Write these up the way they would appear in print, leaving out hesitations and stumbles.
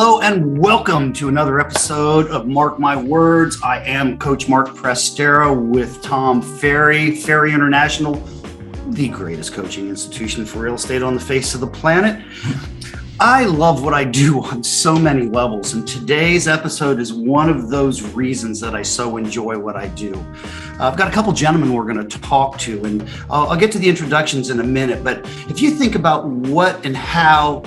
Hello and welcome to another episode of Mark My Words. I am Coach Marc Prestera with Ferry International, the greatest coaching institution for real estate on the face of the planet. I love what I do on so many levels, and today's episode is one of those reasons that I so enjoy what I do. I've got a couple gentlemen we're going to talk to, and I'll get to the introductions in a minute, but if you think about what and how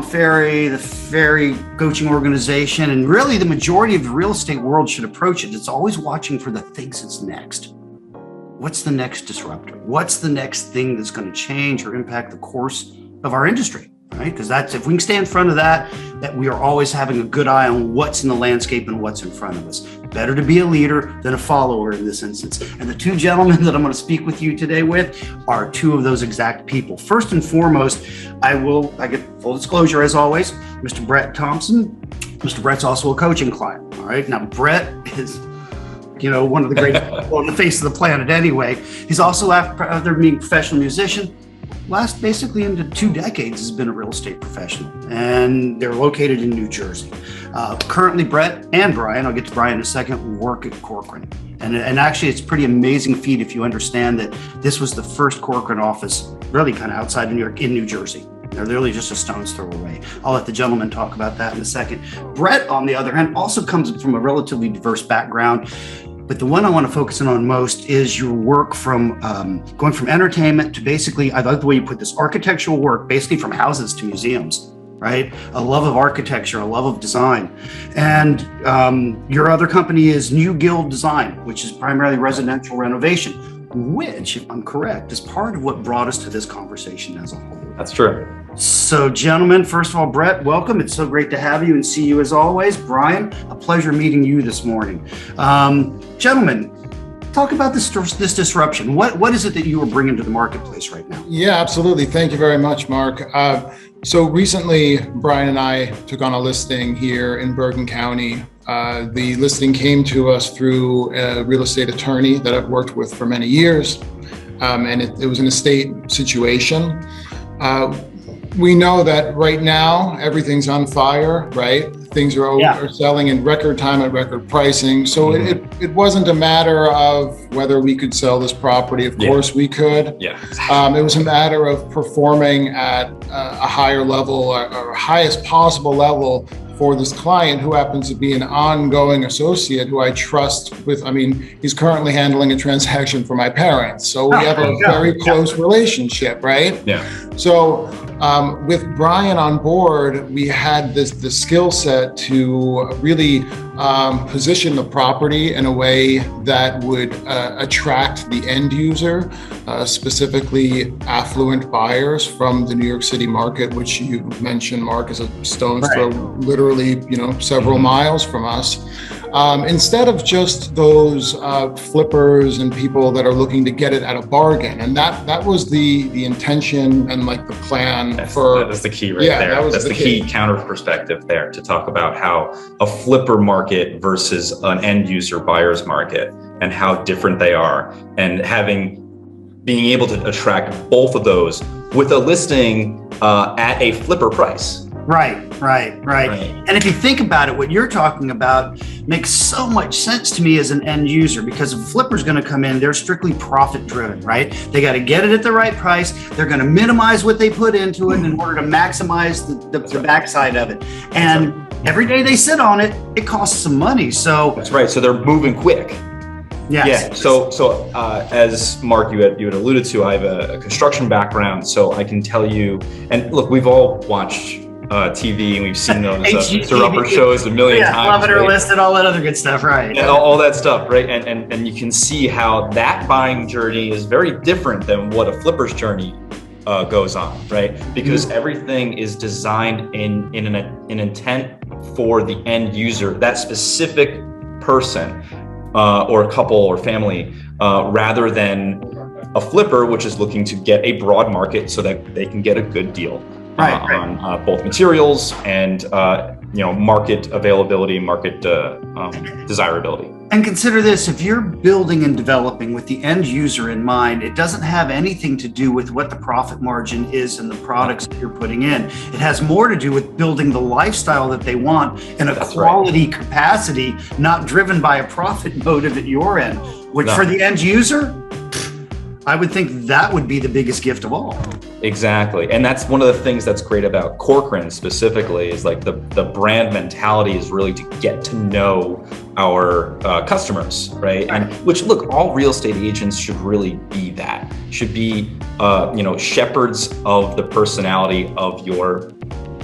Ferry, the Ferry coaching organization, and really the majority of the real estate world should approach it, it's always watching for the things that's next. What's the next disruptor? What's the next thing that's going to change or impact the course of our industry? Right? Because that's, if we can stay in front of that we are always having a good eye on what's in the landscape and what's in front of us. Better to be a leader than a follower in this instance. And the two gentlemen that I'm going to speak with you today with are two of those exact people. First and foremost, I get full disclosure as always, Mr. Brett Thompson. Mr. Brett's also a coaching client. All right. Now, Brett is one of the greatest people on the face of the planet anyway. He's also, after being a professional musician, last basically into 2 decades has been a real estate professional, and they're located in New Jersey. Currently, Brett and Brian, I'll get to Brian in a second, work at Corcoran. And actually, it's a pretty amazing feat if you understand that this was the first Corcoran office really kind of outside of New York in New Jersey. They're literally just a stone's throw away. I'll let the gentleman talk about that in a second. Brett, on the other hand, also comes from a relatively diverse background. But the one I want to focus in on most is your work from going from entertainment to basically, I like the way you put this, architectural work, basically from houses to museums, right? A love of architecture, a love of design. And your other company is New Guild Design, which is primarily residential renovation, which, if I'm correct, is part of what brought us to this conversation as a whole. That's true. So, gentlemen, first of all, Brett, welcome. It's so great to have you and see you as always. Brian, a pleasure meeting you this morning. Gentlemen, talk about this disruption. What is it that you are bringing to the marketplace right now? Yeah, absolutely. Thank you very much, Mark. So recently, Brian and I took on a listing here in Bergen County. The listing came to us through a real estate attorney that I've worked with for many years, and it was an estate situation. We know that right now everything's on fire, right? Things are selling in record time at record pricing. So it wasn't a matter of whether we could sell this property. Of course we could. Yeah. It was a matter of performing at a higher level or highest possible level for this client, who happens to be an ongoing associate who I trust with. He's currently handling a transaction for my parents. So we have a very close relationship, right? Yeah. So with Brian on board, we had the skill set to really position the property in a way that would attract the end user, specifically affluent buyers from the New York City market, which you mentioned, Mark, is a stone's throw, literally, several miles from us. Instead of just those flippers and people that are looking to get it at a bargain. And that was the intention and like the plan that was the key right there. That's the key counter perspective there, to talk about how a flipper market versus an end user buyer's market and how different they are, and being able to attract both of those with a listing at a flipper price. Right. And if you think about it, what you're talking about makes so much sense to me as an end user, because if a flipper's going to come in, they're strictly profit driven, right? They got to get it at the right price. They're going to minimize what they put into it in order to maximize the backside of it. And every day they sit on it, it costs some money. So that's right. So they're moving quick. Yes. Yeah. So as Mark, you had alluded to, I have a construction background, so I can tell you. And look, we've all watched TV, and we've seen those disruptor shows a million times. Love it or list and all that other good stuff, right? And all that stuff, right? And you can see how that buying journey is very different than what a flipper's journey goes on, right? Because everything is designed in an intent for the end user, that specific person or couple or family, rather than a flipper, which is looking to get a broad market so that they can get a good deal right. on both materials and market availability, market desirability. And consider this, if you're building and developing with the end user in mind, it doesn't have anything to do with what the profit margin is in the products that you're putting in. It has more to do with building the lifestyle that they want in a quality capacity, not driven by a profit motive at your end, which for the end user, I would think that would be the biggest gift of all. Exactly. And that's one of the things that's great about Corcoran specifically is like the brand mentality is really to get to know our customers, right? And which, look, all real estate agents should really be that, should be, shepherds of the personality of your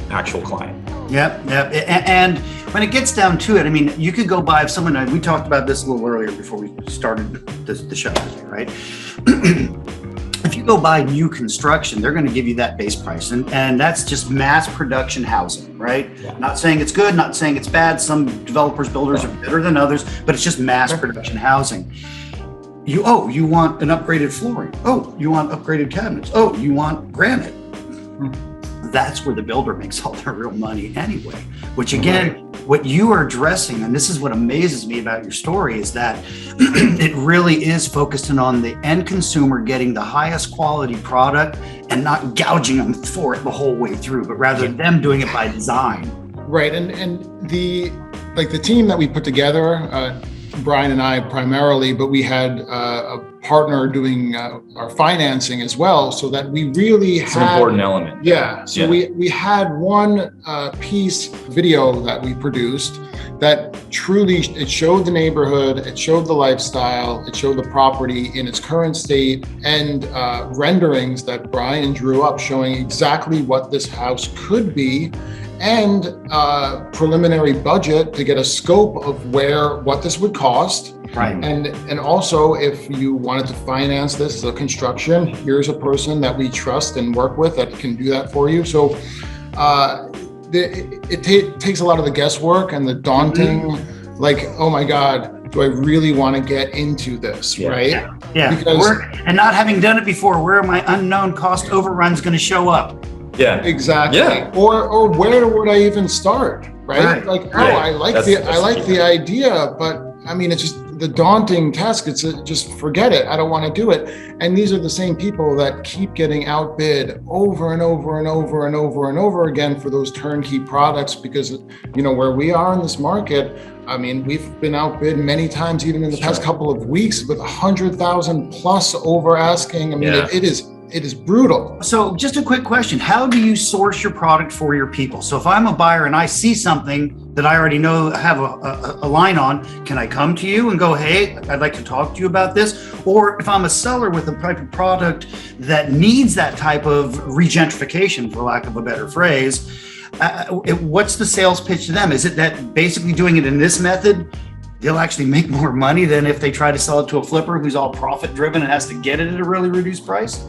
actual client. Yep. And when it gets down to it, I mean, you could go buy someone, we talked about this a little earlier before we started the show, right? If you go buy new construction, they're going to give you that base price. And that's just mass production housing, right? Yeah. Not saying it's good, not saying it's bad. Some developers, builders are better than others, but it's just mass production housing. You want an upgraded flooring. Oh, you want upgraded cabinets. Oh, you want granite. That's where the builder makes all their real money anyway, which again, what you are addressing, and this is what amazes me about your story, is that it really is focused on the end consumer getting the highest quality product and not gouging them for it the whole way through, but rather them doing it by design. Right. And the team that we put together, Brian and I primarily, but we had a partner doing our financing as well, so that we really it's an important element. Yeah. So we had one piece video that we produced that truly, it showed the neighborhood, it showed the lifestyle, it showed the property in its current state, and renderings that Brian drew up showing exactly what this house could be, and preliminary budget to get a scope of what this would cost. Right. And also, if you wanted to finance this as a construction, here's a person that we trust and work with that can do that for you. So it takes a lot of the guesswork and the daunting, like, oh my God, do I really want to get into this, right? Yeah. And not having done it before, where are my unknown cost overruns going to show up? Yeah, exactly. Yeah. Or where would I even start? Right? Like, I like the idea, but I mean, it's just the daunting task. It's just forget it. I don't want to do it. And these are the same people that keep getting outbid over and over and over and over and over again for those turnkey products, because where we are in this market, I mean, we've been outbid many times, even in the past couple of weeks, with 100,000 plus over asking. I mean, it is brutal. So just a quick question. How do you source your product for your people? So if I'm a buyer and I see something that I already know, have a line on, can I come to you and go, hey, I'd like to talk to you about this? Or if I'm a seller with a type of product that needs that type of regentrification, for lack of a better phrase, what's the sales pitch to them? Is it that basically doing it in this method, they'll actually make more money than if they try to sell it to a flipper who's all profit driven and has to get it at a really reduced price?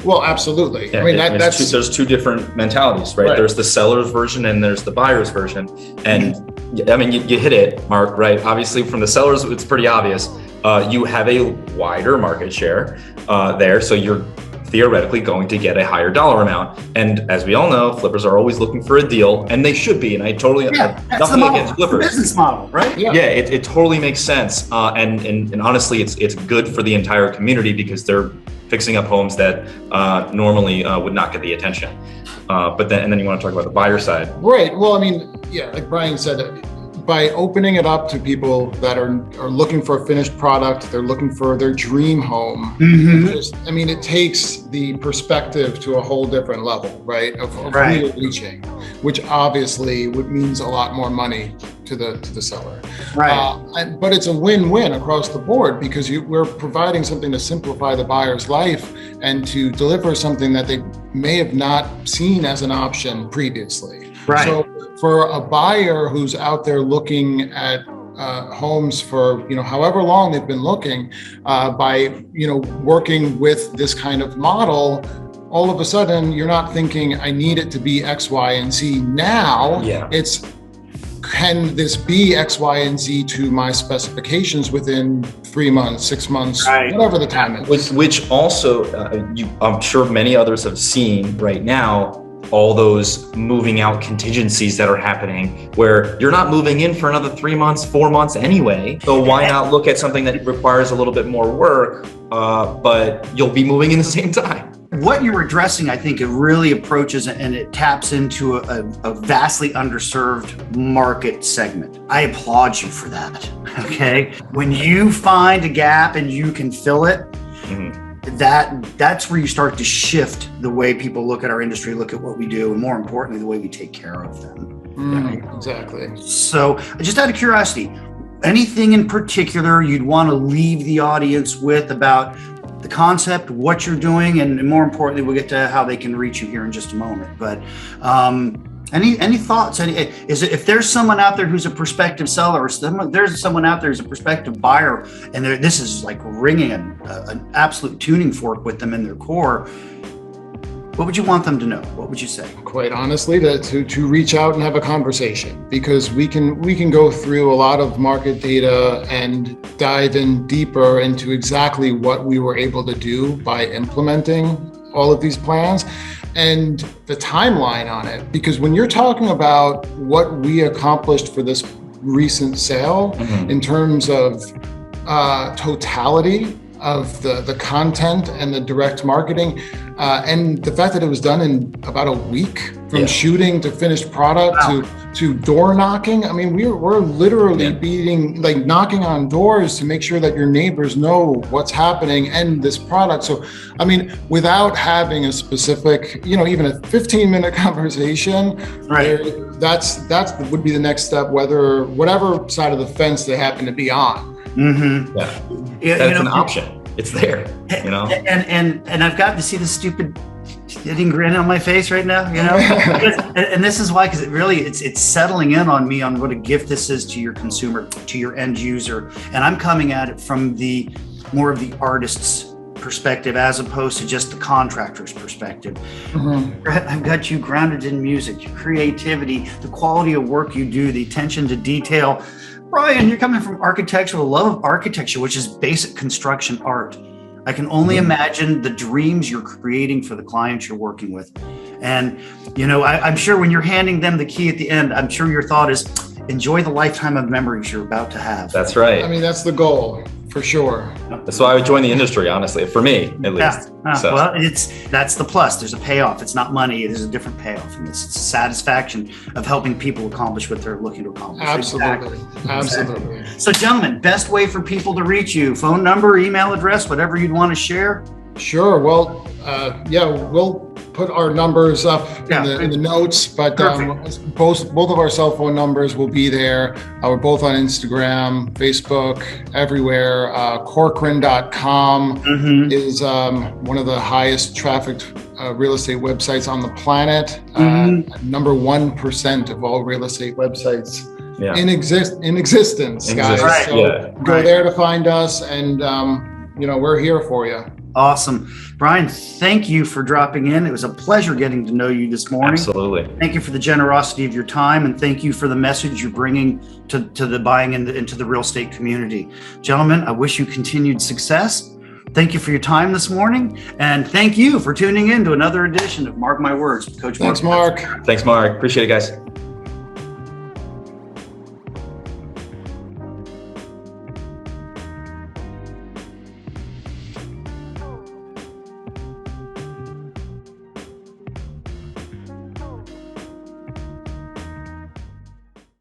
Well, absolutely. Yeah, I mean, there's two different mentalities, right? There's the seller's version and there's the buyer's version. And I mean, you hit it, Mark, right? Obviously from the sellers, it's pretty obvious. You have a wider market share there. So you're theoretically going to get a higher dollar amount. And as we all know, flippers are always looking for a deal, and they should be. And I totally nothing against flippers. It's the business model, right? Yeah, it totally makes sense. And honestly, it's good for the entire community because they're fixing up homes that normally would not get the attention. But then you want to talk about the buyer side. Right. Well, I mean, like Brian said, by opening it up to people that are looking for a finished product, they're looking for their dream home. It takes the perspective to a whole different level, right? Of who you're reaching, which obviously means a lot more money to the seller. Right. But it's a win-win across the board because we're providing something to simplify the buyer's life and to deliver something that they may have not seen as an option previously. Right. So for a buyer who's out there looking at homes for however long they've been looking, by working with this kind of model, all of a sudden you're not thinking I need it to be X, Y, and Z now. It's can this be X, Y, and Z to my specifications within 3 months, 6 months, whatever the time is. Which also, I'm sure many others have seen right now, all those moving out contingencies that are happening where you're not moving in for another 3 months, 4 months anyway. So why not look at something that requires a little bit more work, but you'll be moving in the same time? What you're addressing, I think it really approaches and it taps into a vastly underserved market segment. I applaud you for that. Okay. When you find a gap and you can fill it, that's where you start to shift the way people look at our industry, look at what we do, and more importantly, the way we take care of them. Exactly. So just out of curiosity, anything in particular you'd want to leave the audience with about the concept, what you're doing, and more importantly, we'll get to how they can reach you here in just a moment. But any thoughts? If there's someone out there who's a prospective seller, or there's someone out there who's a prospective buyer, and this is like ringing an absolute tuning fork with them in their core, what would you want them to know? What would you say? Quite honestly, to reach out and have a conversation, because we can go through a lot of market data and dive in deeper into exactly what we were able to do by implementing all of these plans and the timeline on it. Because when you're talking about what we accomplished for this recent sale in terms of totality of the content and the direct marketing, and the fact that it was done in about a week from shooting to finished product to door knocking. I mean, we're literally knocking on doors to make sure that your neighbors know what's happening and this product. So, I mean, without having a specific, even a 15-minute conversation, that would be the next step, whatever side of the fence they happen to be on. That's an option. It's there, And I've got to see the stupid hitting grin on my face right now, and this is why, because it's settling in on me on what a gift this is to your consumer, to your end user. And I'm coming at it from the more of the artist's perspective as opposed to just the contractor's perspective. I've got you grounded in music, your creativity, the quality of work you do, the attention to detail. Brian, you're coming from architecture, the love of architecture, which is basic construction art. I can only imagine the dreams you're creating for the clients you're working with. And, I'm sure when you're handing them the key at the end, I'm sure your thought is, enjoy the lifetime of memories you're about to have. That's right. I mean, that's the goal. For sure. That's why I would join the industry, honestly, for me, at least. Well, that's the plus. There's a payoff. It's not money. There's a different payoff in this. It's satisfaction of helping people accomplish what they're looking to accomplish. Absolutely. Absolutely. So, gentlemen, best way for people to reach you, phone number, email address, whatever you'd want to share. Sure. Well, we'll put our numbers up in the notes, but both of our cell phone numbers will be there. We're both on Instagram, Facebook, everywhere. Corcoran.com is one of the highest trafficked real estate websites on the planet. Number 1% of all real estate websites in existence, guys. Go there to find us, and we're here for you. Awesome. Brian, thank you for dropping in. It was a pleasure getting to know you this morning. Absolutely. Thank you for the generosity of your time, and thank you for the message you're bringing to the buying into the real estate community. Gentlemen, I wish you continued success. Thank you for your time this morning, and thank you for tuning in to another edition of Mark My Words with Coach Mark. Thanks, Mark. Thanks, Mark. Appreciate it, guys.